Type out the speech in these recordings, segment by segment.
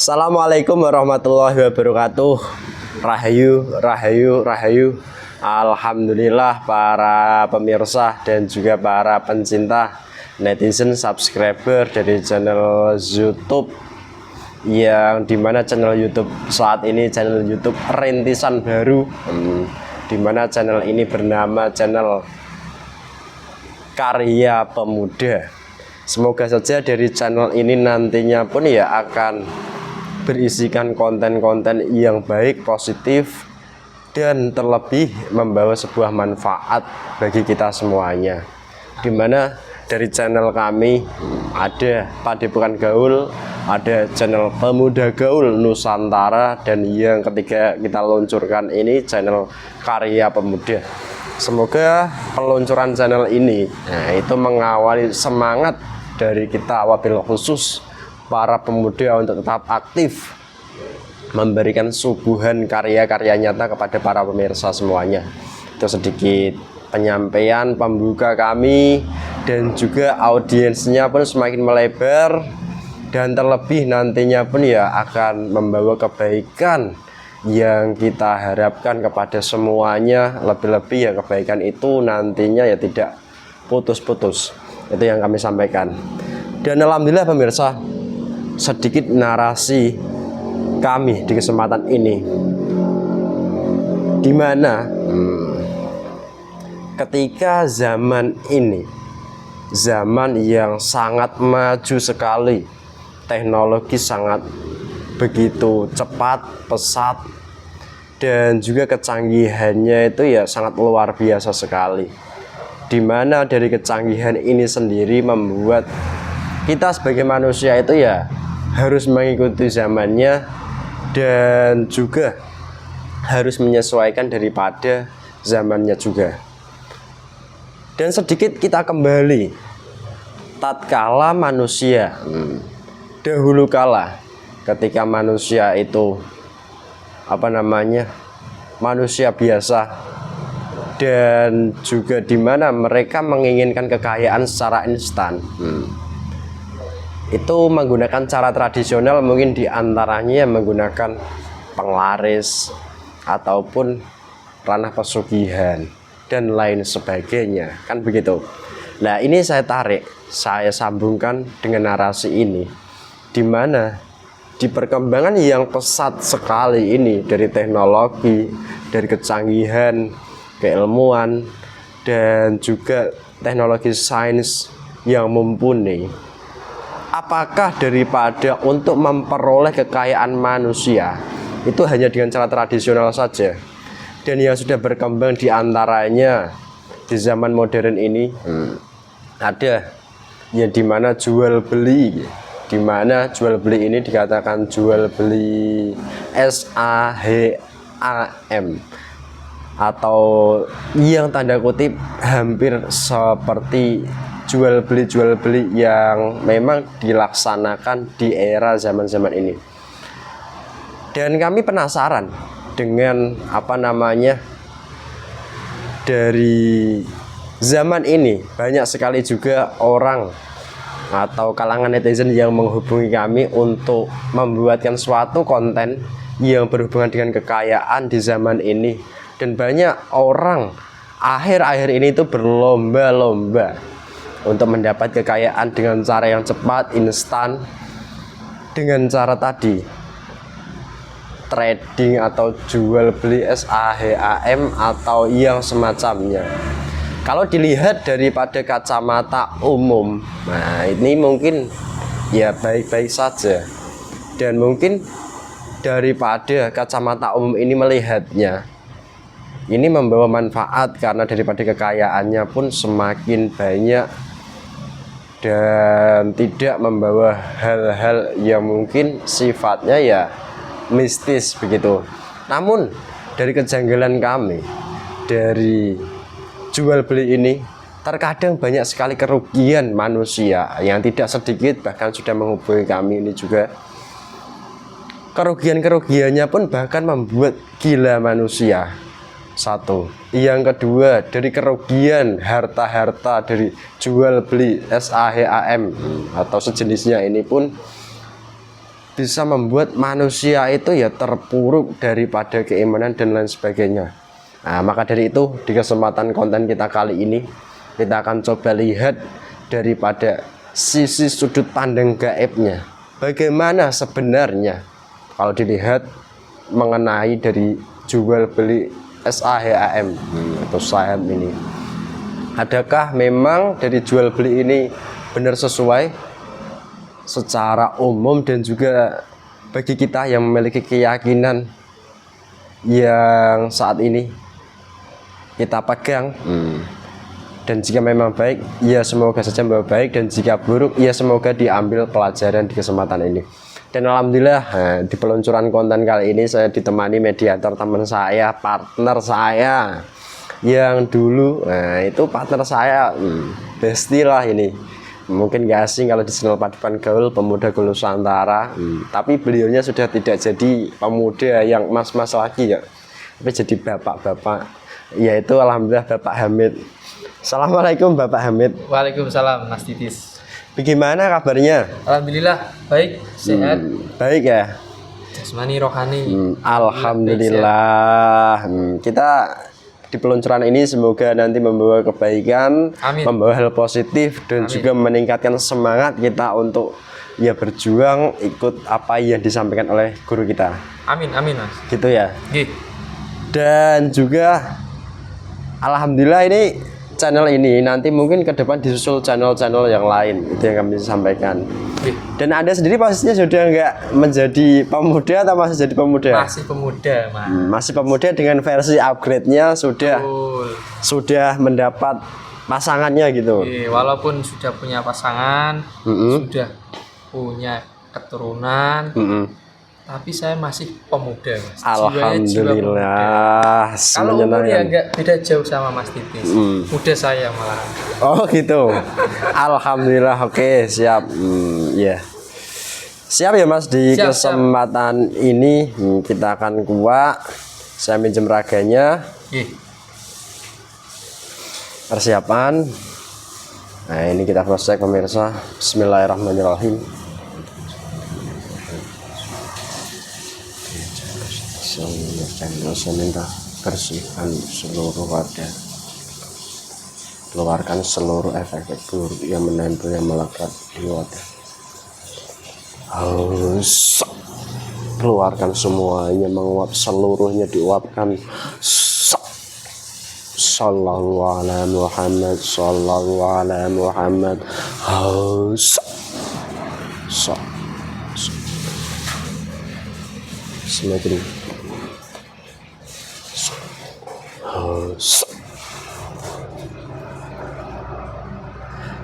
Assalamualaikum warahmatullahi wabarakatuh. Rahayu, rahayu, rahayu. Alhamdulillah para pemirsa dan juga para pencinta netizen subscriber dari channel YouTube, yang dimana channel YouTube saat ini channel YouTube rintisan baru, dimana channel ini bernama channel Karya Pemuda. Semoga saja dari channel ini nantinya pun ya akan berisikan konten-konten yang baik, positif, dan terlebih membawa sebuah manfaat bagi kita semuanya. Dimana dari channel kami ada Padepokan Gaul, ada channel Pemuda Gaul Nusantara, dan yang ketiga kita luncurkan ini channel Karya Pemuda. Semoga peluncuran channel ini itu mengawali semangat dari kita, wabil khusus para pemuda, untuk tetap aktif memberikan suguhan karya-karya nyata kepada para pemirsa semuanya. Itu sedikit penyampaian pembuka kami, dan juga audiensnya pun semakin melebar, dan terlebih nantinya pun ya akan membawa kebaikan yang kita harapkan kepada semuanya. Lebih-lebih ya kebaikan itu nantinya ya tidak putus-putus. Itu yang kami sampaikan. Dan alhamdulillah pemirsa, sedikit narasi kami di kesempatan ini, dimana ketika zaman ini, zaman yang sangat maju sekali, teknologi sangat begitu cepat, pesat, dan juga kecanggihannya itu ya sangat luar biasa sekali, dimana dari kecanggihan ini sendiri membuat kita sebagai manusia itu ya harus mengikuti zamannya, dan juga harus menyesuaikan daripada zamannya juga. Dan sedikit kita kembali tatkala manusia dahulu kala, ketika manusia itu manusia biasa, dan juga dimana mereka menginginkan kekayaan secara instan, itu menggunakan cara tradisional, mungkin diantaranya menggunakan penglaris ataupun ranah pesugihan dan lain sebagainya, kan begitu. Nah, ini saya tarik, saya sambungkan dengan narasi ini, dimana di perkembangan yang pesat sekali ini dari teknologi, dari kecanggihan keilmuan, dan juga teknologi sains yang mumpuni, apakah daripada untuk memperoleh kekayaan manusia itu hanya dengan cara tradisional saja, dan yang sudah berkembang diantaranya di zaman modern ini ada yang dimana jual beli, dimana jual beli ini dikatakan jual beli SAHAM, atau yang tanda kutip hampir seperti jual beli yang memang dilaksanakan di era zaman-zaman ini. Dan kami penasaran dengan dari zaman ini banyak sekali juga orang atau kalangan netizen yang menghubungi kami untuk membuatkan suatu konten yang berhubungan dengan kekayaan di zaman ini. Dan banyak orang akhir-akhir ini itu berlomba-lomba untuk mendapat kekayaan dengan cara yang cepat, instan, dengan cara tadi trading atau jual beli SAHAM atau yang semacamnya. Kalau dilihat daripada kacamata umum, nah ini mungkin ya baik-baik saja, dan mungkin daripada kacamata umum ini melihatnya ini membawa manfaat, karena daripada kekayaannya pun semakin banyak dan tidak membawa hal-hal yang mungkin sifatnya ya mistis begitu. Namun dari kejanggalan kami dari jual beli ini, terkadang banyak sekali kerugian manusia yang tidak sedikit, bahkan sudah menghubungi kami ini juga. Kerugian-kerugiannya pun bahkan membuat gila manusia. Satu, yang kedua, dari kerugian harta-harta dari jual beli SAHAM atau sejenisnya ini pun bisa membuat manusia itu ya terpuruk daripada keimanan dan lain sebagainya. Nah, maka dari itu di kesempatan konten kita kali ini kita akan coba lihat daripada sisi sudut pandang gaibnya. Bagaimana sebenarnya kalau dilihat mengenai dari jual beli SAHAM atau saham ini. Adakah memang dari jual beli ini benar sesuai secara umum dan juga bagi kita yang memiliki keyakinan yang saat ini kita pegang, dan jika memang baik ya semoga saja membawa baik, dan jika buruk ya semoga diambil pelajaran di kesempatan ini. Dan alhamdulillah di peluncuran konten kali ini saya ditemani mediator teman saya, partner saya yang dulu, itu partner saya, bestie lah ini. Mungkin gak asing kalau di channel Paduan Gaul Pemuda Gaul Nusantara, tapi beliaunya sudah tidak jadi pemuda yang mas-mas lagi ya, tapi jadi bapak-bapak, yaitu alhamdulillah Bapak Hamid. Assalamualaikum Bapak Hamid. Waalaikumsalam Mas Titis. Bagaimana kabarnya? Alhamdulillah baik, sehat. Baik ya. Jasmani rohani. Alhamdulillah. Kita di peluncuran ini semoga nanti membawa kebaikan, Amin. membawa hal positif, dan juga meningkatkan semangat kita untuk ya berjuang ikut apa yang disampaikan oleh guru kita. Amin, amin Mas. Gitu ya. Gih. Dan juga alhamdulillah ini channel ini nanti mungkin ke depan disusul channel-channel yang lain, itu yang kami sampaikan. Gih. Dan Anda sendiri pastinya sudah nggak menjadi pemuda atau masih jadi pemuda? Masih pemuda Mas. Masih pemuda dengan versi upgrade-nya sudah mendapat pasangannya gitu. Walaupun sudah punya pasangan, sudah punya keturunan, tapi saya masih pemuda Mas. Alhamdulillah. Kalau umur ya nggak beda jauh sama Mas Titis. Muda saya malah. Oh gitu. Alhamdulillah, oke, siap. Ya. Siap ya Mas, di kesempatan ini kita akan kuat. Saya minjem raganya. Persiapan. Nah, ini kita cross check pemirsa. Bismillahirrahmanirrahim. Saya minta bersihkan seluruh wadah, keluarkan seluruh efek buruk yang menempel yang melekat di wadah. Haus, keluarkan semuanya, menguap seluruhnya, diuapkan. Sallallahu ala Muhammad, sallallahu ala Muhammad. Haus, semakin.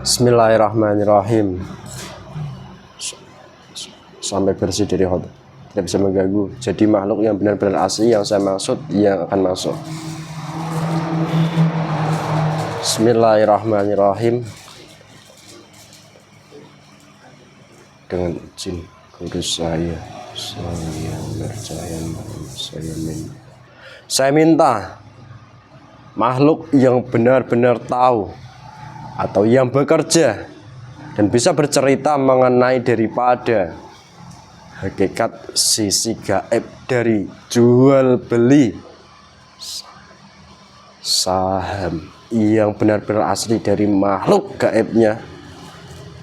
Bismillahirrahmanirrahim. Sampai bersih dari hot, tidak bisa mengganggu. Jadi makhluk yang benar-benar asli yang saya maksud yang akan masuk. Bismillahirrahmanirrahim. Dengan izin guru saya minta makhluk yang benar-benar tahu atau yang bekerja dan bisa bercerita mengenai daripada hakikat sisi gaib dari jual beli saham yang benar-benar asli, dari makhluk gaibnya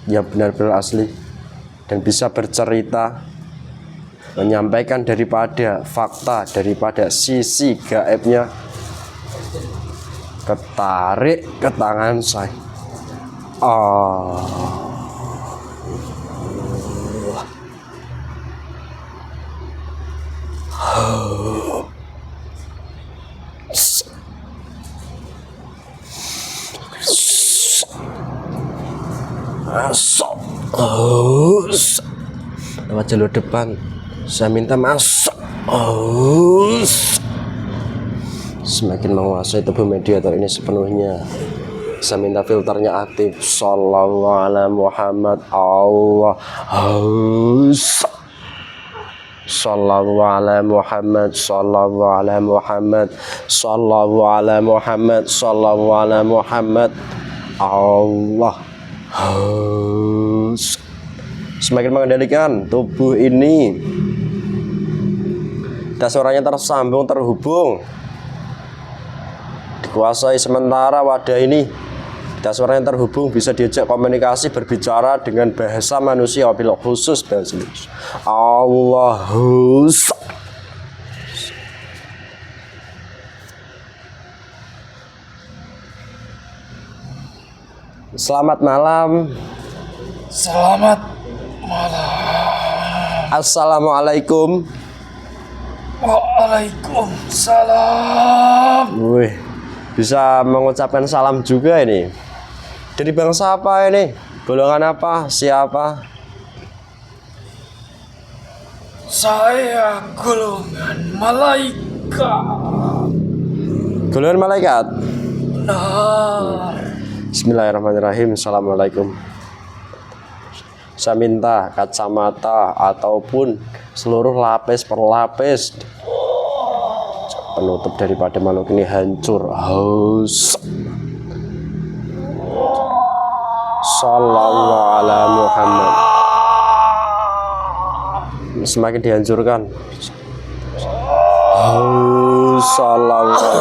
yang benar-benar asli dan bisa bercerita, menyampaikan daripada fakta, daripada sisi gaibnya, ketarik ke tangan saya. Masuk. Lewat jalur depan. Saya minta masuk. Semakin menguasai tubuh mediator ini sepenuhnya. Saya minta filternya aktif. Sallallahu ala Muhammad. Allah. Sallallahu ala Muhammad. Sallallahu ala Muhammad. Sallallahu ala Muhammad. Sallallahu ala Muhammad. Allah. semakin mengendalikan tubuh ini. Dan suaranya tersambung, terhubung, dikuasai sementara wadah ini. Dan suaranya terhubung, bisa diajak komunikasi, berbicara dengan bahasa manusia, wabil khusus bahasa Indonesia. Allahus. Selamat malam. Selamat malam. Assalamualaikum. Waalaikumsalam. Wih, bisa mengucapkan salam juga ini. Dari bangsa apa ini? Golongan apa? Siapa? Saya golongan malaikat. Golongan malaikat. Benar. Bismillahirrahmanirrahim. Assalamualaikum. Saya minta kacamata ataupun seluruh lapis per lapis penutup daripada makhluk ini hancur. Haus. Sallallahu ala Muhammad. Semakin dihancurkan. Haus. Sallallahu.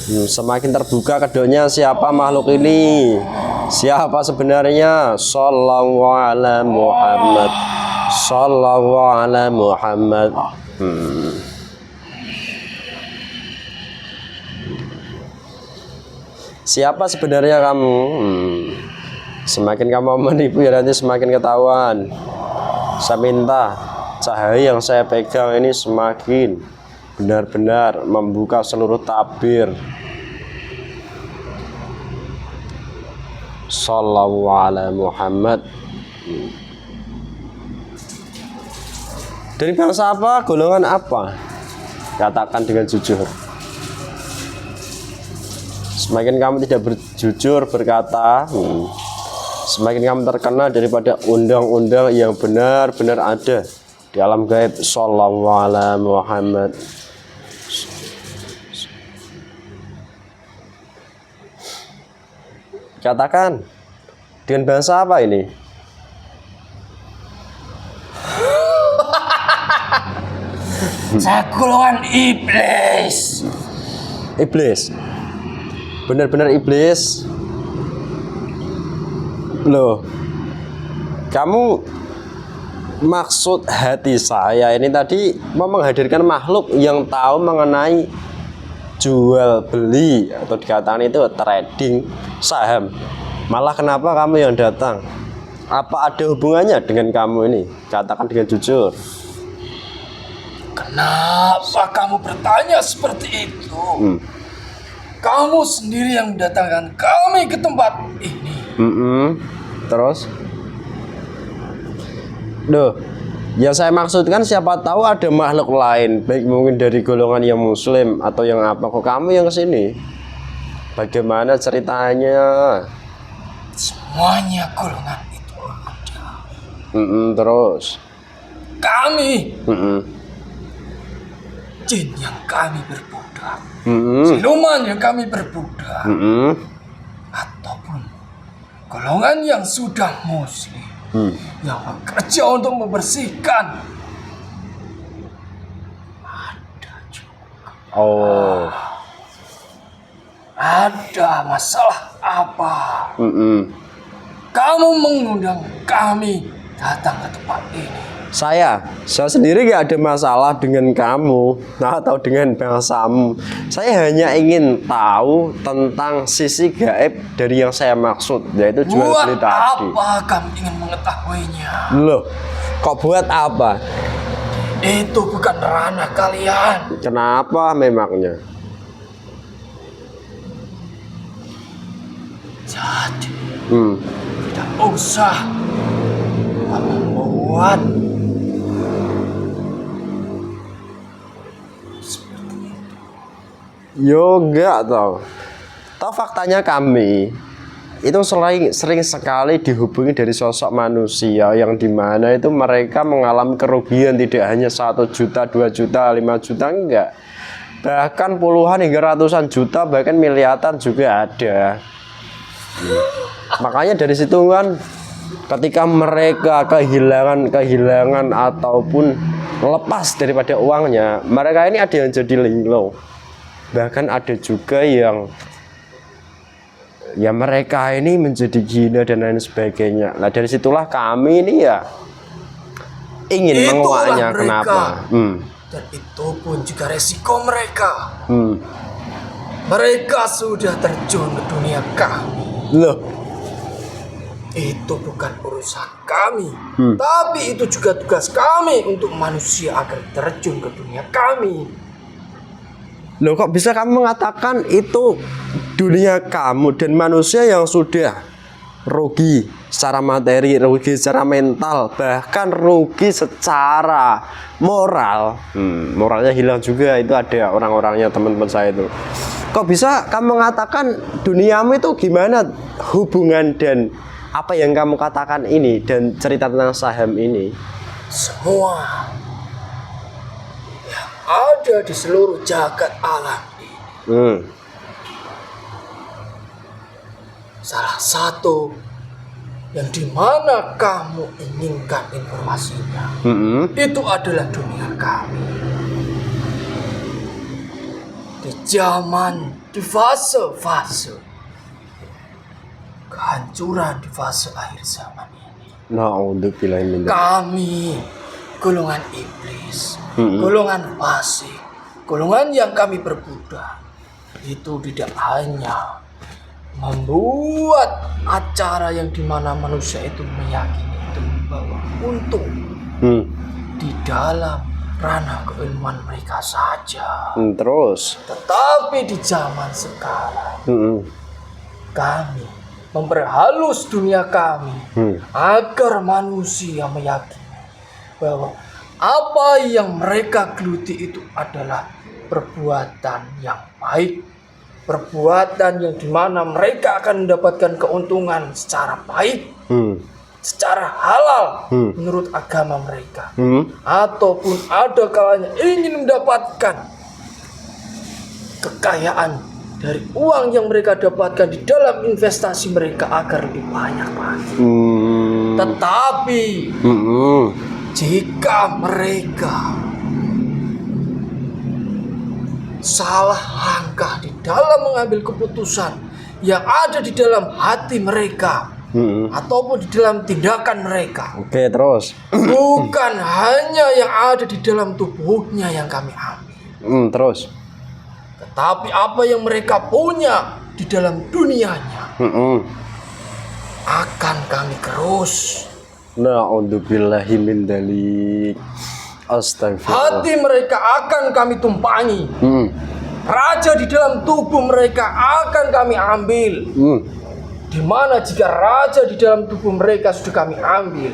Semakin terbuka kedoknya siapa makhluk ini, siapa sebenarnya. Sallallahu ala Muhammad. Sallallahu ala Muhammad. Siapa sebenarnya kamu? Semakin kamu menipu ya nanti semakin ketahuan. Saya minta cahaya yang saya pegang ini semakin benar-benar membuka seluruh tabir. Sallallahu ala Muhammad. Dari bangsa apa? Golongan apa? Katakan dengan jujur. Semakin kamu tidak berjujur berkata, semakin kamu terkena daripada undang-undang yang benar-benar ada di alam gaib. Sallallahu ala Muhammad. Katakan dengan bahasa apa ini? Saya golongan iblis. Iblis. Benar-benar iblis. Loh, kamu maksud hati saya ini tadi mau menghadirkan makhluk yang tahu mengenai jual beli atau dikatakan itu trading saham. Malah kenapa kamu yang datang? Apa ada hubungannya dengan kamu ini? Katakan dengan jujur. Kenapa kamu bertanya seperti itu? Kamu sendiri yang mendatangkan kami ke tempat ini. Terus? Duh, yang saya maksudkan siapa tahu ada makhluk lain, baik mungkin dari golongan yang muslim atau yang apa. Kok kamu yang kesini? Bagaimana ceritanya? Semuanya golongan itu ada. Terus? Kami jin yang kami berbudak, siluman yang kami berbudak, ataupun golongan yang sudah muslim yang bekerja untuk membersihkan. Ada juga. Oh. Ada masalah apa? Kamu mengundang kami datang ke tempat ini. Saya sendiri gak ada masalah dengan kamu atau dengan bangsamu. Saya hanya ingin tahu tentang sisi gaib dari yang saya maksud, yaitu jual beli Buat tadi. apa kamu ingin mengetahuinya? Loh, kok buat apa? Itu bukan ranah kalian. Kenapa memangnya? Jadi tidak usah membuat Yoga tau. Tahu faktanya kami itu sering sekali dihubungi dari sosok manusia yang dimana itu mereka mengalami kerugian tidak hanya 1 juta, 2 juta, 5 juta, enggak, bahkan puluhan hingga ratusan juta, bahkan miliaran juga ada. Makanya dari situ kan ketika mereka kehilangan ataupun lepas daripada uangnya, mereka ini ada yang jadi linglung. Bahkan ada juga yang ya mereka ini menjadi gila dan lain sebagainya. Nah dari situlah kami ini ya ingin menguaknya. Kenapa? Dan itu pun juga resiko mereka. Mereka sudah terjun ke dunia kami. Loh, itu bukan urusan kami, tapi itu juga tugas kami untuk manusia agar terjun ke dunia kami. loh kok bisa kamu mengatakan itu dunia kamu dan manusia yang sudah rugi secara materi, rugi secara mental, bahkan rugi secara moral. Moralnya hilang juga, itu ada orang-orangnya teman-teman saya itu. Kok bisa kamu mengatakan duniamu itu gimana hubungan dan apa yang kamu katakan ini dan cerita tentang saham ini? Semua yang ada di seluruh jagat alam ini, salah satu yang dimana kamu inginkan informasinya, itu adalah dunia kami. Di fase-fase kehancuran, di fase akhir zaman ini, kami golongan iblis, golongan fasik, golongan yang kami perbudak, itu tidak hanya membuat acara yang dimana manusia itu meyakini itu membawa untung di dalam ranah keilmuan mereka saja. Terus Tetapi di zaman sekarang kami memperhalus dunia kami agar manusia meyakini bahwa apa yang mereka geluti itu adalah perbuatan yang baik, perbuatan yang dimana mereka akan mendapatkan keuntungan secara baik, secara halal menurut agama mereka, ataupun ada kalanya ingin mendapatkan kekayaan dari uang yang mereka dapatkan di dalam investasi mereka agar lebih banyak lagi. Tetapi jika mereka salah langkah di dalam mengambil keputusan yang ada di dalam hati mereka, ataupun di dalam tindakan mereka, terus bukan hanya yang ada di dalam tubuhnya yang kami ambil, terus tetapi apa yang mereka punya di dalam dunianya akan kami kerus. Na'udzubillahi min dzalik. Astagfirullah. Hati mereka akan kami tumpangi. Raja di dalam tubuh mereka akan kami ambil. Di mana jika raja di dalam tubuh mereka sudah kami ambil,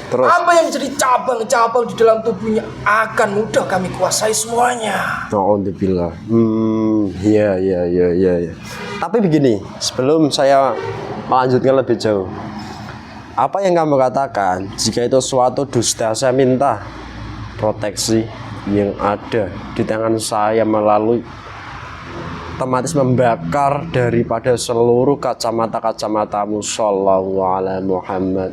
terus apa yang menjadi cabang-cabang di dalam tubuhnya akan mudah kami kuasai semuanya. Na'udzubillah. Ya. Tapi begini, sebelum saya melanjutkan lebih jauh, apa yang kamu katakan, jika itu suatu dusta, saya minta proteksi yang ada di tangan saya melalui otomatis membakar daripada seluruh kacamata-kacamatamu sallallahu alaihi Muhammad,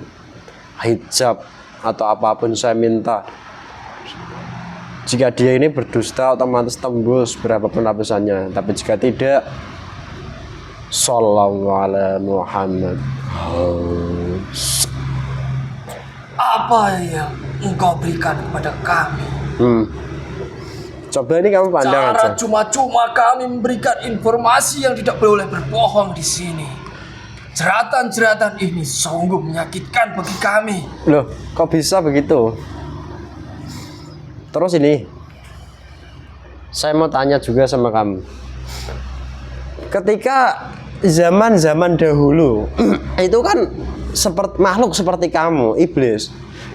hijab atau apapun saya minta. Jika dia ini berdusta otomatis tembus berapapun lapisannya, tapi jika tidak sallallahu alaihi Muhammad. Apa yang engkau berikan kepada kami? Coba ini kamu pandang Cara aja. cuma-cuma kami memberikan informasi yang tidak boleh berbohong di sini. Jeratan-jeratan ini sungguh menyakitkan bagi kami. Loh, kok bisa begitu? Terus ini, saya mau tanya juga sama kamu. Ketika zaman-zaman dahulu, itu kan seperti makhluk seperti kamu, iblis,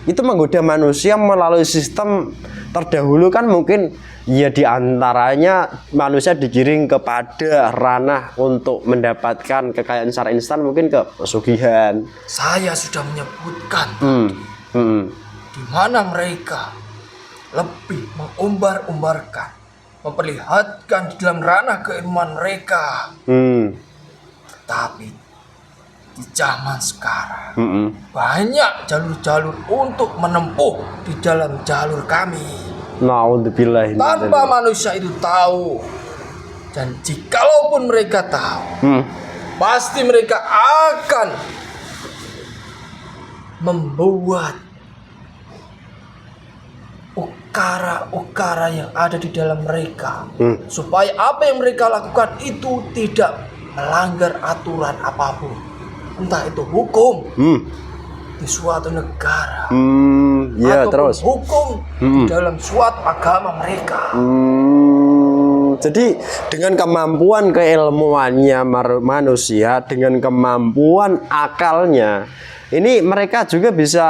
itu menggoda manusia melalui sistem terdahulu kan mungkin ya diantaranya manusia digiring kepada ranah untuk mendapatkan kekayaan secara instan, mungkin ke pesugihan. Saya sudah menyebutkan di mana mereka lebih mengumbar-umbarkan, memperlihatkan di dalam ranah keilmuan mereka. Tapi di zaman sekarang banyak jalur-jalur untuk menempuh di dalam jalur kami. Naudzubillah. Tanpa manusia itu tahu. Dan jikalaupun mereka tahu, pasti mereka akan membuat ukara-ukara yang ada di dalam mereka, supaya apa yang mereka lakukan itu tidak melanggar aturan apapun, entah itu hukum di suatu negara, ya, ataupun terus hukum di dalam suatu agama mereka. Jadi dengan kemampuan keilmuannya manusia, dengan kemampuan akalnya, ini mereka juga bisa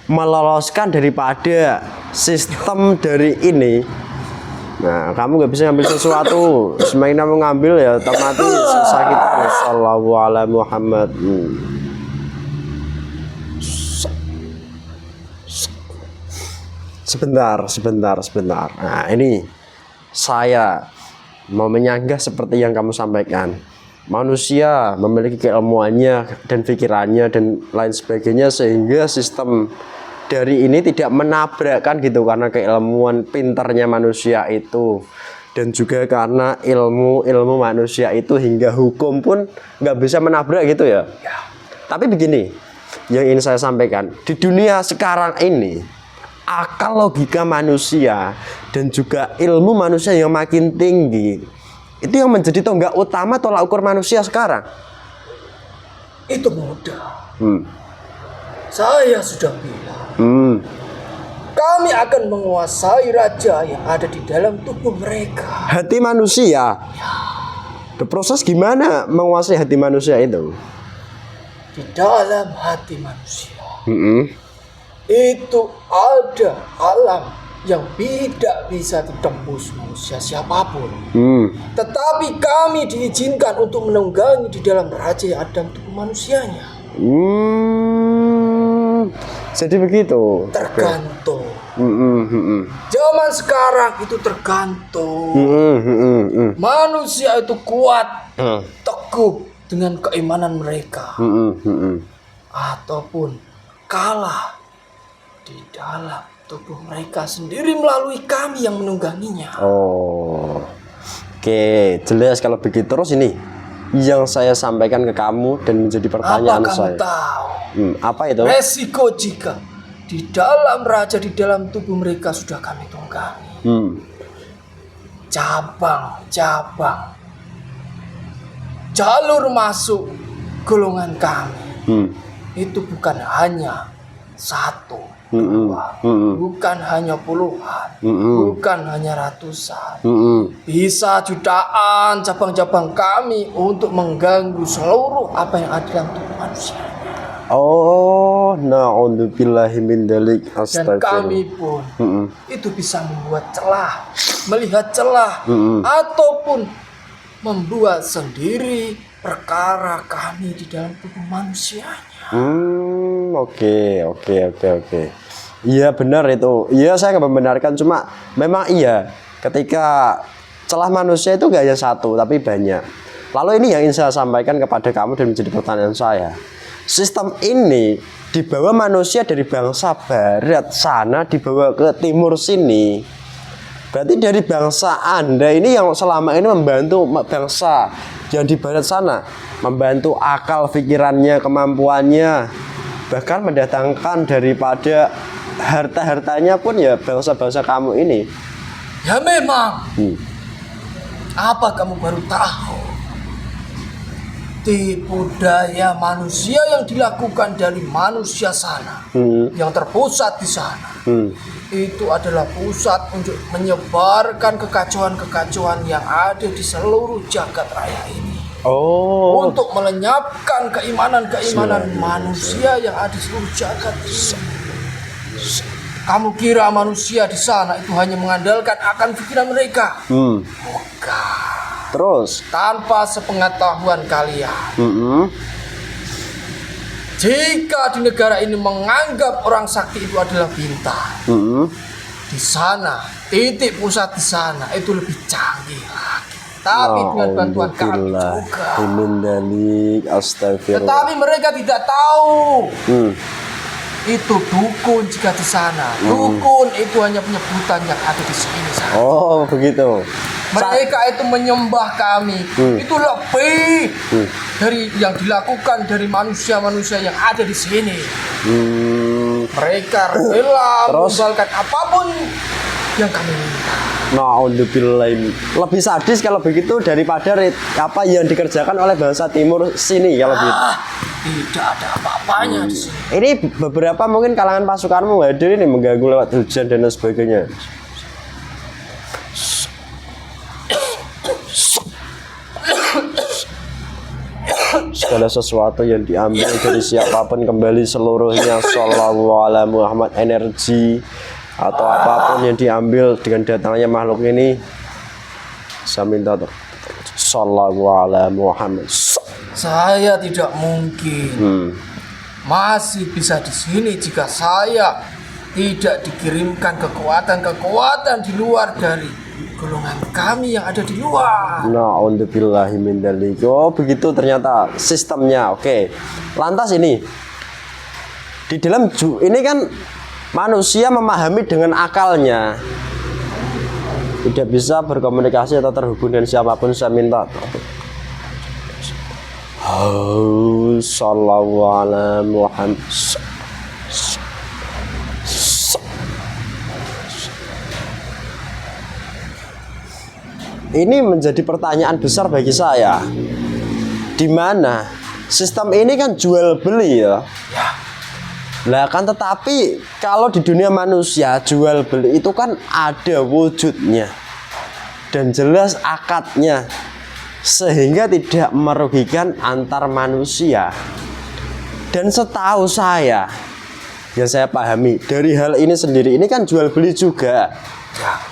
meloloskan daripada sistem dari ini. Nah, kamu nggak bisa ngambil sesuatu, semakin kamu ngambil ya otomatis susah kita. Sallallahu ala Muhammad. Sebentar. Nah, ini saya mau menyanggah seperti yang kamu sampaikan. Manusia memiliki keilmuannya dan pikirannya dan lain sebagainya, sehingga sistem dari ini tidak menabrakkan gitu, karena keilmuan pintarnya manusia itu, dan juga karena ilmu manusia itu hingga hukum pun nggak bisa menabrak gitu ya. Tapi begini, yang ingin saya sampaikan, di dunia sekarang ini akal logika manusia dan juga ilmu manusia yang makin tinggi itu yang menjadi tonggak utama tolak ukur manusia sekarang. Itu mudah. Saya sudah bilang, kami akan menguasai raja yang ada di dalam tubuh mereka. Hati manusia. Proses gimana menguasai hati manusia itu? Di dalam hati manusia itu ada alam yang tidak bisa ditembus manusia siapapun. Tetapi kami diizinkan untuk menunggangi di dalam raja yang ada dalam tubuh manusianya. Jadi begitu. Tergantung. Zaman sekarang itu tergantung. Manusia itu kuat, teguh dengan keimanan mereka, ataupun kalah di dalam tubuh mereka sendiri melalui kami yang menungganginya. Oke, jelas kalau begitu. Terus ini yang saya sampaikan ke kamu dan menjadi pertanyaan apa saya. Kamu tahu? Apa itu? Resiko jika di dalam raja di dalam tubuh mereka sudah kami tunggangi. Cabang-cabang jalur masuk golongan kami itu bukan hanya satu, dua, bukan hanya puluhan, bukan hanya ratusan, bisa jutaan cabang-cabang kami untuk mengganggu seluruh apa yang ada dalam tubuh manusia. Na'udzubillahi min dzalik. Dan kami pun itu bisa membuat celah, melihat celah, ataupun membuat sendiri perkara kami di dalam tubuh manusianya. Oke. Iya benar itu. Iya, saya nggak membenarkan, cuma memang iya. Ketika celah manusia itu nggak hanya satu, tapi banyak. Lalu ini yang ingin saya sampaikan kepada kamu dan menjadi pertanyaan saya. Sistem ini dibawa manusia dari bangsa barat sana, dibawa ke timur sini. Berarti dari bangsa Anda ini yang selama ini membantu bangsa yang di barat sana, membantu akal pikirannya, kemampuannya, bahkan mendatangkan daripada harta-hartanya pun ya bangsa-bangsa kamu ini. Ya memang. Apa kamu baru tahu? Tipu daya manusia yang dilakukan dari manusia sana, yang terpusat di sana, itu adalah pusat untuk menyebarkan kekacauan-kekacauan yang ada di seluruh jagat raya ini. Untuk melenyapkan keimanan-keimanan manusia yang ada di seluruh jagat ini. Kamu kira manusia di sana itu hanya mengandalkan akan pikiran mereka? Bukan. Terus Tanpa sepengetahuan kalian, jika di negara ini menganggap orang sakti itu adalah bintang, di sana titik pusat di sana itu lebih canggih lagi. tapi dengan bantuan kami juga. Astagfirullah. Tetapi mereka tidak tahu itu dukun jika di sana. Dukun itu hanya penyebutan yang ada di sini saja. Oh begitu. Mereka itu menyembah kami. Itu lebih dari yang dilakukan dari manusia-manusia yang ada di sini. Mereka rela meninggalkan apapun yang kami minta. Na'udzubillah. Lebih sadis kalau begitu daripada apa yang dikerjakan oleh bangsa timur sini kalau begitu. Tidak ada apa-apanya di sini. Ini beberapa mungkin kalangan pasukanmu hadir ini mengganggu lewat hujan dan lain sebagainya. Segala sesuatu yang diambil dari siapapun kembali seluruhnya sallallahu ala Muhammad, energi atau apapun yang diambil dengan datangnya makhluk ini saya minta sallallahu ala Muhammad. Saya tidak mungkin masih bisa di sini jika saya tidak dikirimkan kekuatan-kekuatan di luar dari golongan kami yang ada di luar. Na'udzubillahi min dzalik. Oh begitu ternyata sistemnya. Oke. Lantas ini di dalam ini kan manusia memahami dengan akalnya, tidak bisa berkomunikasi atau terhubung dengan siapapun. Saya minta sallallahu ala Muhammad. Ini menjadi pertanyaan besar bagi saya. Di mana sistem ini kan jual beli ya. Lah kan tetapi kalau di dunia manusia jual beli itu kan ada wujudnya dan jelas akadnya sehingga tidak merugikan antar manusia. Dan setahu saya yang saya pahami dari hal ini sendiri ini kan jual beli juga.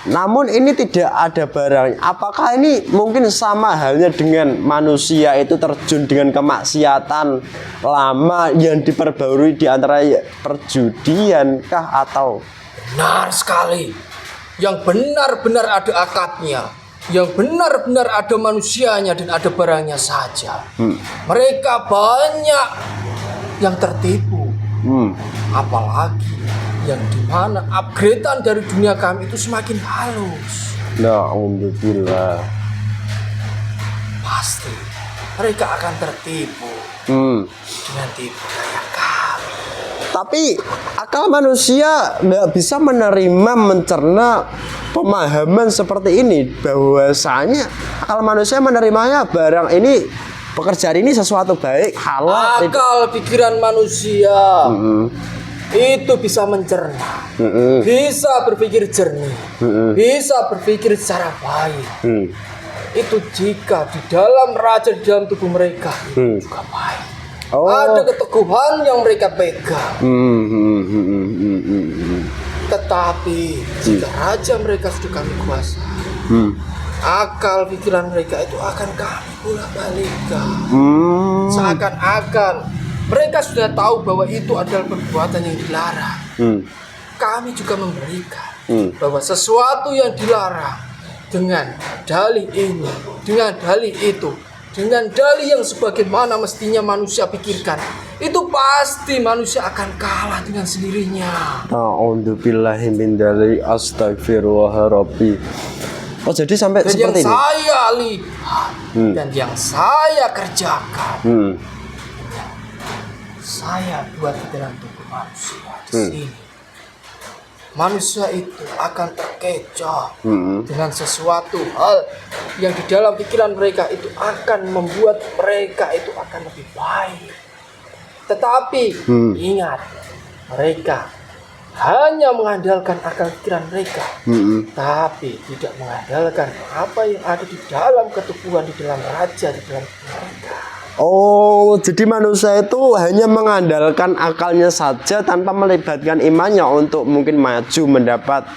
Namun ini tidak ada barang. Apakah ini mungkin sama halnya dengan manusia itu terjun dengan kemaksiatan lama yang diperbarui di antara perjudian kah atau? Benar sekali. Yang benar-benar ada akadnya, yang benar-benar ada manusianya dan ada barangnya saja. Mereka banyak yang tertipu. Apalagi yang dimana upgradean dari dunia kami itu semakin halus. Na'udzubillah. Pasti mereka akan tertipu dengan tipu daya kami. Tapi akal manusia nggak bisa menerima, mencerna pemahaman seperti ini, bahwasanya akal manusia menerimanya barang ini, pekerjaan ini sesuatu baik, halal. Akal pikiran manusia itu bisa mencerna, bisa berpikir jernih, bisa berpikir secara baik. Itu jika di dalam raja, di dalam tubuh mereka itu juga baik. Ada keteguhan yang mereka pegang. Tetapi jika raja mereka sudah kami kuasai, akal pikiran mereka itu akan kami bolak-balikkan. Seakan-akan mereka sudah tahu bahwa itu adalah perbuatan yang dilarang. Kami juga memberikan bahwa sesuatu yang dilarang dengan dalih ini, dengan dalih itu, dengan dalih yang sebagaimana mestinya manusia pikirkan, itu pasti manusia akan kalah dengan sendirinya. A'udzubillahi min dzalik. Astagfirullah Rabbi. Oh jadi sampai dan seperti ini. Yang saya lihat dan yang saya kerjakan, saya buat di dalam tubuh manusia di sini. Manusia itu akan terkecoh dengan sesuatu hal yang di dalam pikiran mereka itu akan membuat mereka itu akan lebih baik. Tetapi ingat, mereka hanya mengandalkan akal pikiran mereka, tapi tidak mengandalkan apa yang ada di dalam ketubuhan, di dalam raja, di dalam mereka. Oh, jadi manusia itu hanya mengandalkan akalnya saja tanpa melibatkan imannya untuk mungkin maju mendapat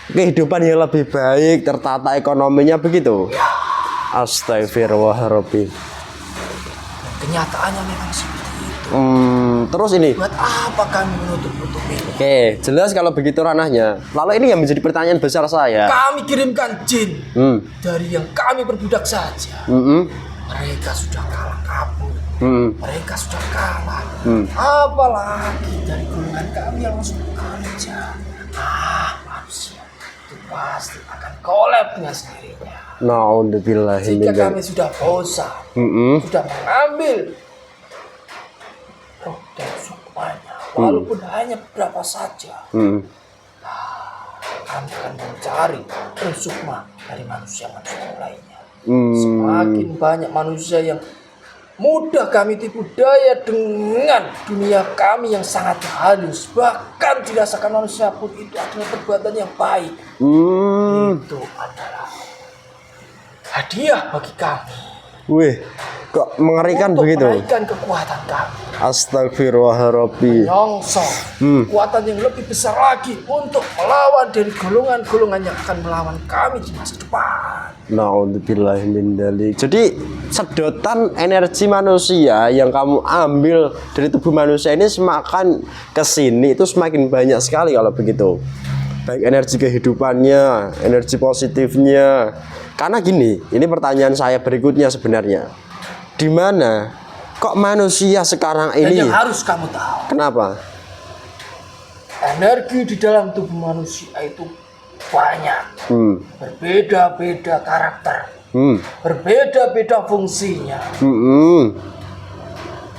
kehidupan yang lebih baik, tertata ekonominya begitu. Astagfirullahaladzim. Kenyataannya memang seperti itu. Terus ini. Buat apa kami menutup-nutupi? Oke, jelas kalau begitu ranahnya. Lalu ini yang menjadi pertanyaan besar saya. Kami kirimkan jin Hmm. dari yang kami perbudak saja. Mm-mm. Mereka sudah kalah kabur. Hmm. Mereka sudah kalah. Hmm. Apalagi dari golongan kami yang masuk kerja. Manusia itu pasti akan kolab dengan sendirinya. Naudzubillahi min Jika dzalik. kami sudah bosan, Mm-mm. sudah mengambil roh dan sukmanya, walaupun hanya beberapa saja, Hmm. kami akan mencari roh sukma dari manusia-manusia yang lainnya. Hmm. Semakin banyak manusia yang mudah kami tipu daya dengan dunia kami yang sangat halus, bahkan dirasakan manusia pun itu adalah perbuatan yang baik. Hmm. Itu adalah hadiah bagi kami Wih, kok mengerikan untuk begitu? menaikkan kekuatan kami, Astagfirullahaladzim. menyongsong kekuatan yang lebih besar lagi untuk melawan dari golongan-golongan yang akan melawan kami di masa depan. Naudzubillahi min dzalik. Jadi sedotan energi manusia yang kamu ambil dari tubuh manusia ini semakin kesini itu semakin banyak sekali kalau begitu. Baik energi kehidupannya, energi positifnya. Karena gini, ini pertanyaan saya berikutnya sebenarnya. Di mana kok manusia sekarang Dan ini? yang harus kamu tahu, Kenapa? energi di dalam tubuh manusia itu banyak, Hmm. berbeda-beda karakter, Hmm. berbeda-beda fungsinya. Hmm.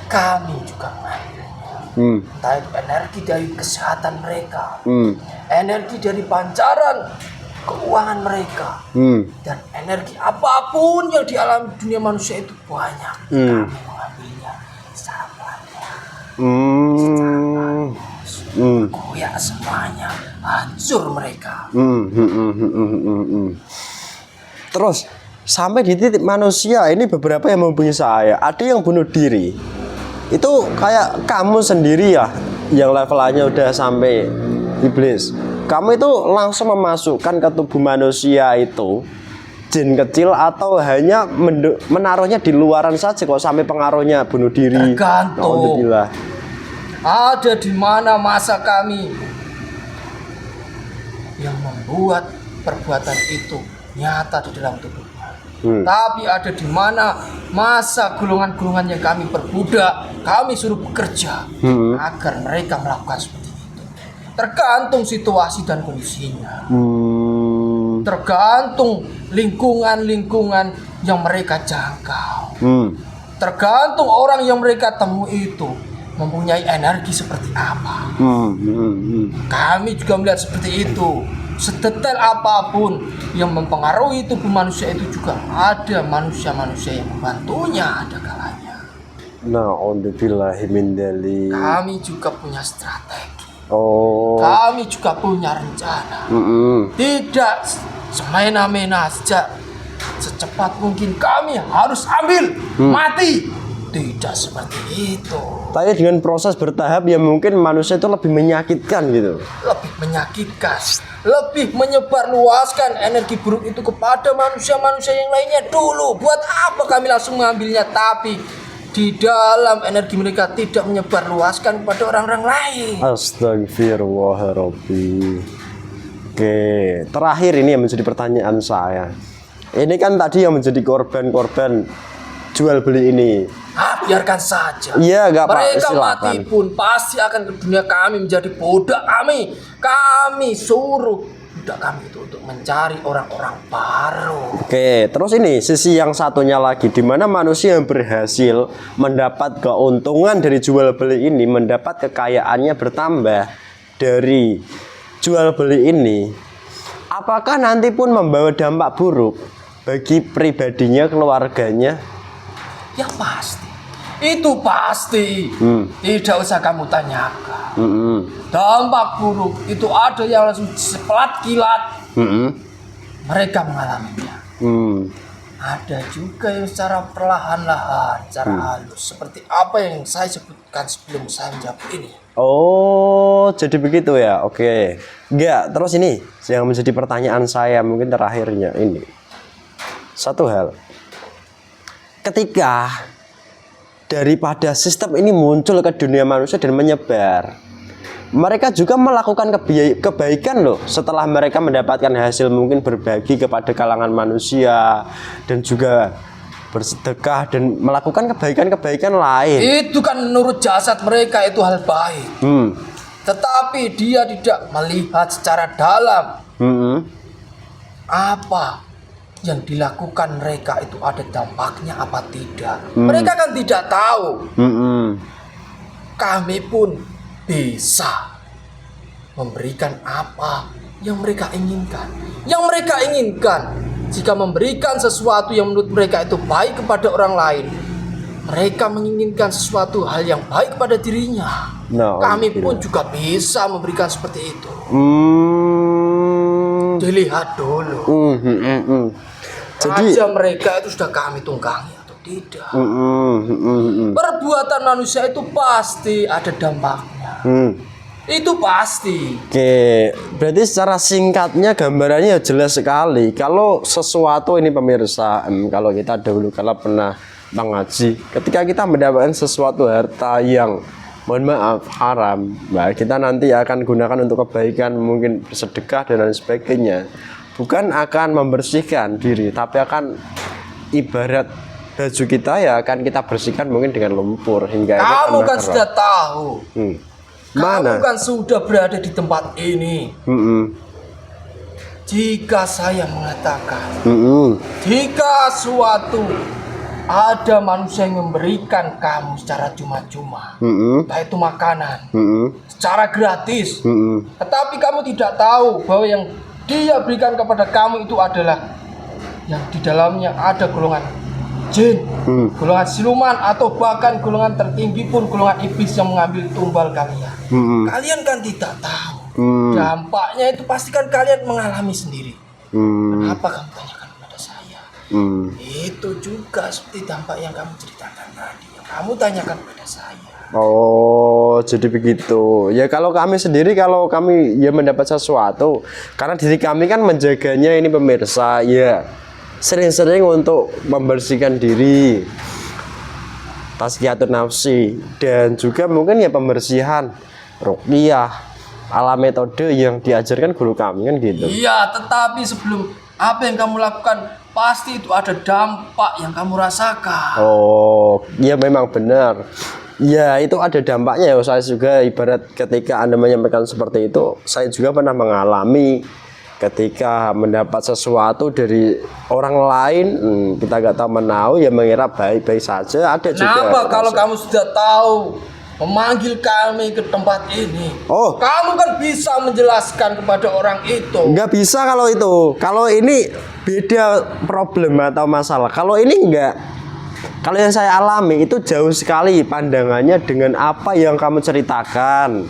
Kami juga mengambilnya. Hmm. Entah itu energi dari kesehatan mereka, Hmm. energi dari pancaran keuangan mereka, dan energi apapun yang dialami dunia manusia itu banyak. Kami mengambilnya secara pelan-pelan, koyak semuanya, hancur mereka. Terus sampai di titik manusia ini beberapa yang menghubungi saya, ada yang bunuh diri. Itu kayak kamu sendiri ya, yang levelnya udah sampai iblis. Kamu itu langsung memasukkan ke tubuh manusia itu jin kecil atau hanya menaruhnya di luaran saja kok sampai pengaruhnya bunuh diri? Tergantung. Alhamdulillah. Ada di mana masa kami yang membuat perbuatan itu nyata di dalam tubuhnya. Tapi ada di mana masa golongan-golongan yang kami perbudak, kami suruh bekerja agar mereka melakukan seperti itu. Tergantung situasi dan kondisinya. Tergantung lingkungan-lingkungan yang mereka jangkau. Tergantung orang yang mereka temui itu mempunyai energi seperti apa. Kami juga melihat seperti itu. Sedetail apapun yang mempengaruhi tubuh manusia itu juga ada manusia-manusia yang membantunya ada kalanya. Na'udzubillahi min dzalik. Kami juga punya strategi. Oh. Kami juga punya rencana. Tidak semena-mena saja. Secepat mungkin kami harus ambil mati. Tidak seperti itu. Tapi dengan proses bertahap yang mungkin manusia itu lebih menyakitkan gitu. Lebih menyakitkan, lebih menyebarluaskan energi buruk itu kepada manusia-manusia yang lainnya dulu. Buat apa kami langsung mengambilnya? Tapi di dalam energi mereka tidak menyebarluaskan kepada orang-orang lain. Astagfirullahaladzim. Oke, terakhir ini yang menjadi pertanyaan saya. Ini kan tadi yang menjadi korban-korban jual beli ini. Biarkan saja. Iya, nggak apa-apa, Mereka silakan. mati pun pasti akan ke dunia kami menjadi budak kami. Kami suruh budak kami itu untuk mencari orang-orang baru. Oke, terus ini sisi yang satunya lagi, di mana manusia yang berhasil mendapat keuntungan dari jual beli ini, mendapat kekayaannya bertambah dari jual beli ini. Apakah nanti pun membawa dampak buruk bagi pribadinya, keluarganya? Ya pasti. Itu pasti. Tidak usah kamu tanyakan. Dampak buruk itu ada yang langsung sepelat kilat. Mereka mengalaminya. Ada juga yang secara perlahan-lahan, secara halus. Seperti apa yang saya sebutkan sebelum saya menjawab ini. Oh, jadi begitu ya. Oke. Enggak, terus ini yang menjadi pertanyaan saya mungkin terakhirnya ini. Satu hal. Ketika daripada sistem ini muncul ke dunia manusia dan menyebar, mereka juga melakukan kebaikan loh setelah mereka mendapatkan hasil, mungkin berbagi kepada kalangan manusia dan juga bersedekah dan melakukan kebaikan-kebaikan lain. Itu kan menurut jasad mereka itu hal baik. Tetapi dia tidak melihat secara dalam apa yang dilakukan mereka itu ada dampaknya apa tidak. Mereka kan tidak tahu. Kami pun bisa memberikan apa yang mereka inginkan. Yang mereka inginkan, jika memberikan sesuatu yang menurut mereka itu baik kepada orang lain, mereka menginginkan sesuatu hal yang baik kepada dirinya. Kami pun juga bisa memberikan seperti itu. Dilihat dulu. Jadi mereka itu sudah kami tunggangi atau tidak. Perbuatan manusia itu pasti ada dampaknya. Itu pasti. Oke, berarti secara singkatnya gambarannya jelas sekali. Kalau sesuatu ini pemirsa, kalau kita dahulu kalau pernah mengaji, ketika kita mendapatkan sesuatu harta yang mohon maaf haram, nah kita nanti akan gunakan untuk kebaikan, mungkin bersedekah dan lain sebagainya. Bukan akan membersihkan diri, tapi akan ibarat baju kita ya akan kita bersihkan mungkin dengan lumpur hingga kamu kan sudah tahu. Mana? Kamu kan sudah berada di tempat ini. Jika saya mengatakan, jika suatu ada manusia yang memberikan kamu secara cuma-cuma, entah itu makanan, secara gratis, tetapi kamu tidak tahu bahwa yang dia berikan kepada kamu itu adalah yang di dalamnya ada golongan jin, golongan siluman, atau bahkan golongan tertinggi pun golongan iblis yang mengambil tumbal kalian. Kalian kan tidak tahu dampaknya itu, pasti kan kalian mengalami sendiri. Kenapa kamu tanyakan kepada saya? Itu juga seperti dampak yang kamu ceritakan tadi, yang kamu tanyakan kepada saya. Oh, jadi begitu. Ya kalau kami sendiri, kalau kami ya mendapat sesuatu, karena diri kami kan menjaganya ini pemirsa, ya sering-sering untuk membersihkan diri, tazkiyatun nafsi, dan juga mungkin ya pembersihan ruqyah ala metode yang diajarkan guru kami kan gitu. Iya, tetapi sebelum apa yang kamu lakukan, pasti itu ada dampak yang kamu rasakan. Oh, ya memang benar. Ya itu ada dampaknya ya. Saya juga ibarat ketika Anda menyampaikan seperti itu, saya juga pernah mengalami ketika mendapat sesuatu dari orang lain, kita nggak tahu menahu ya mengira baik-baik saja. Ada juga. Kenapa kalau kamu sudah tahu memanggil kami ke tempat ini, kamu kan bisa menjelaskan kepada orang itu? Nggak bisa kalau itu. Kalau ini beda problem atau masalah. Kalau ini enggak. Kalau yang saya alami itu jauh sekali pandangannya dengan apa yang kamu ceritakan.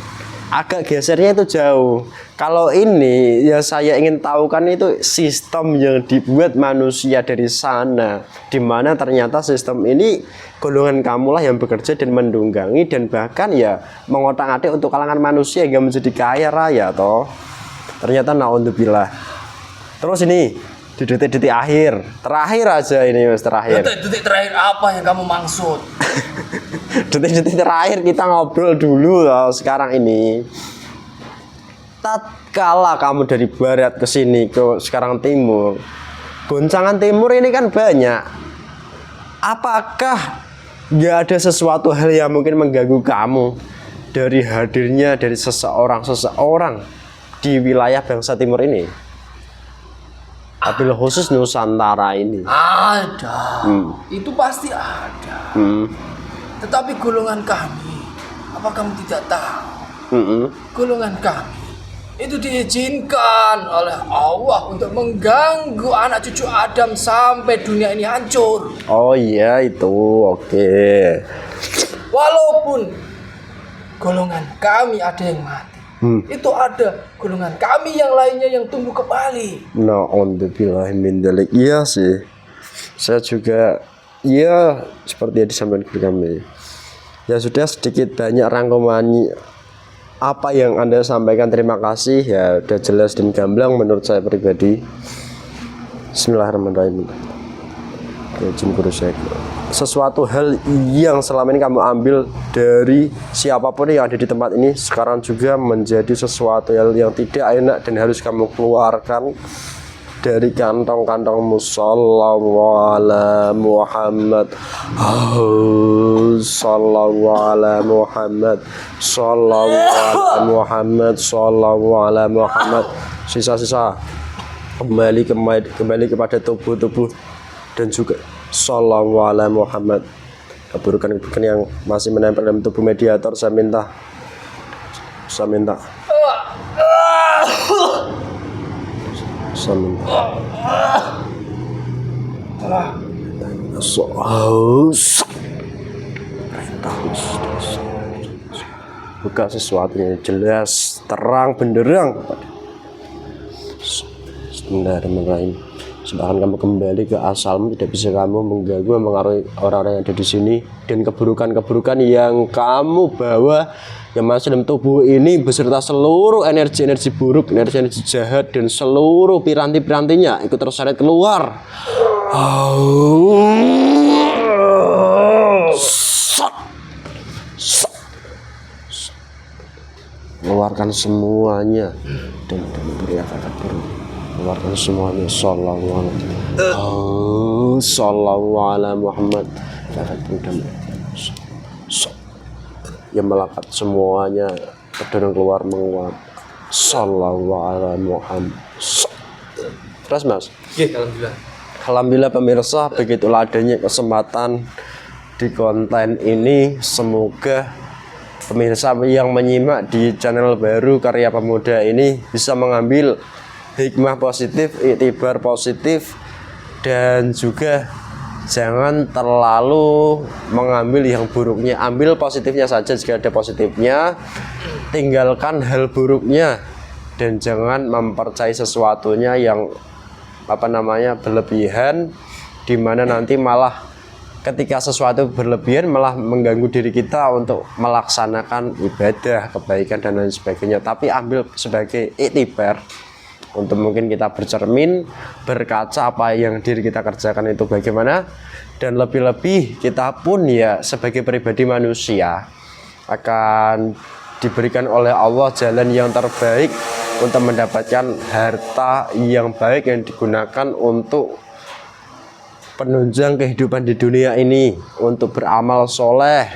Agak gesernya itu jauh. Kalau ini ya saya ingin tahu kan itu sistem yang dibuat manusia dari sana, di mana ternyata sistem ini golongan kamulah yang bekerja dan mendunggangi dan bahkan ya mengotak-atik untuk kalangan manusia hingga menjadi kaya raya toh. Ternyata naudzubillah. Terus ini di detik-detik terakhir aja ini mas, terakhir. Detik-detik terakhir apa yang kamu maksud? Detik-detik terakhir kita ngobrol dulu loh sekarang ini. Tatkala kamu dari barat ke sini ke sekarang timur, goncangan timur ini kan banyak. Apakah nggak ada sesuatu hal yang mungkin mengganggu kamu dari hadirnya dari seseorang di wilayah bangsa timur ini? Wabil khusus Nusantara ini. Ada. Itu pasti ada. Tetapi golongan kami, apa kamu tidak tahu? Golongan kami itu diizinkan oleh Allah untuk mengganggu anak cucu Adam sampai dunia ini hancur. Oh iya itu, oke. Walaupun golongan kami ada yang mati, itu ada golongan kami yang lainnya yang tumbuh kembali. Na'udzubillahi min dzalik. Iya sih. Saya juga ya seperti yang disampaikan ke kami. Ya sudah sedikit banyak rangkuman apa yang Anda sampaikan, terima kasih ya, udah jelas dan gamblang menurut saya pribadi. Bismillahirrahmanirrahim. Izin guru saya. Sesuatu hal yang selama ini kamu ambil dari siapapun yang ada di tempat ini sekarang juga menjadi sesuatu hal yang tidak enak dan harus kamu keluarkan dari kantong-kantongmu. Sallallahu ala Muhammad, sallallahu ala Muhammad, sallallahu ala Muhammad, sallallahu ala Muhammad. Sisa-sisa kembali kepada tubuh dan juga sallallahu ala Muhammad. Keburukan-keburukan yang masih menempel dalam tubuh mediator saya minta buka sesuatu yang jelas, terang benderang. Bismillahirrahmanirrahim. Sedangkan kamu kembali ke asalmu, tidak bisa kamu mengganggu, mengaruhi orang-orang yang ada di sini, dan keburukan-keburukan yang kamu bawa yang masuk dalam tubuh ini beserta seluruh energi-energi buruk, energi-energi jahat dan seluruh piranti-pirantinya ikut terseret keluar. Keluarkan semuanya dan berikan buruk. Keluarkan semuanya. Sallallahu ala Muhammad. Yang melekat semuanya terdorong keluar menguap. Sallallahu ala Muhammad. Terus mas. Alhamdulillah. Alhamdulillah pemirsa, begitulah adanya kesempatan di konten ini. Semoga pemirsa yang menyimak di channel baru Karya Pemuda ini bisa mengambil hikmah positif, iktibar positif, dan juga jangan terlalu mengambil yang buruknya. Ambil positifnya saja jika ada positifnya, tinggalkan hal buruknya, dan jangan mempercayai sesuatunya yang berlebihan, dimana nanti malah ketika sesuatu berlebihan malah mengganggu diri kita untuk melaksanakan ibadah, kebaikan dan lain sebagainya. Tapi ambil sebagai iktibar untuk mungkin kita bercermin, berkaca apa yang diri kita kerjakan itu bagaimana, dan lebih-lebih kita pun ya sebagai pribadi manusia akan diberikan oleh Allah jalan yang terbaik untuk mendapatkan harta yang baik yang digunakan untuk penunjang kehidupan di dunia ini, untuk beramal soleh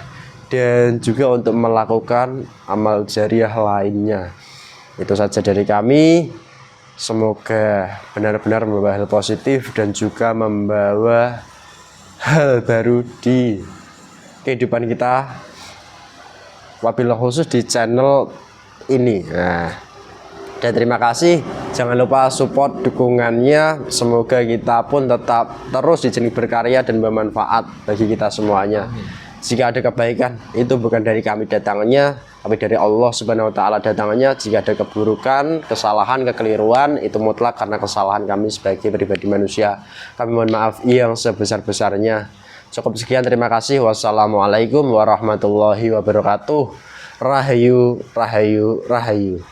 dan juga untuk melakukan amal jariah lainnya. Itu saja dari kami. Semoga benar-benar membawa hal positif dan juga membawa hal baru di kehidupan kita, wabillahi khusus di channel ini. Dan terima kasih, jangan lupa support dukungannya. Semoga kita pun tetap terus diizinkan berkarya dan bermanfaat bagi kita semuanya. Jika ada kebaikan, itu bukan dari kami datangnya, tapi dari Allah Subhanahu wa Ta'ala datangnya. Jika ada keburukan, kesalahan, kekeliruan, itu mutlak karena kesalahan kami sebagai pribadi manusia. Kami mohon maaf yang sebesar-besarnya. Cukup sekian, terima kasih. Wassalamualaikum warahmatullahi wabarakatuh. Rahayu, rahayu, rahayu.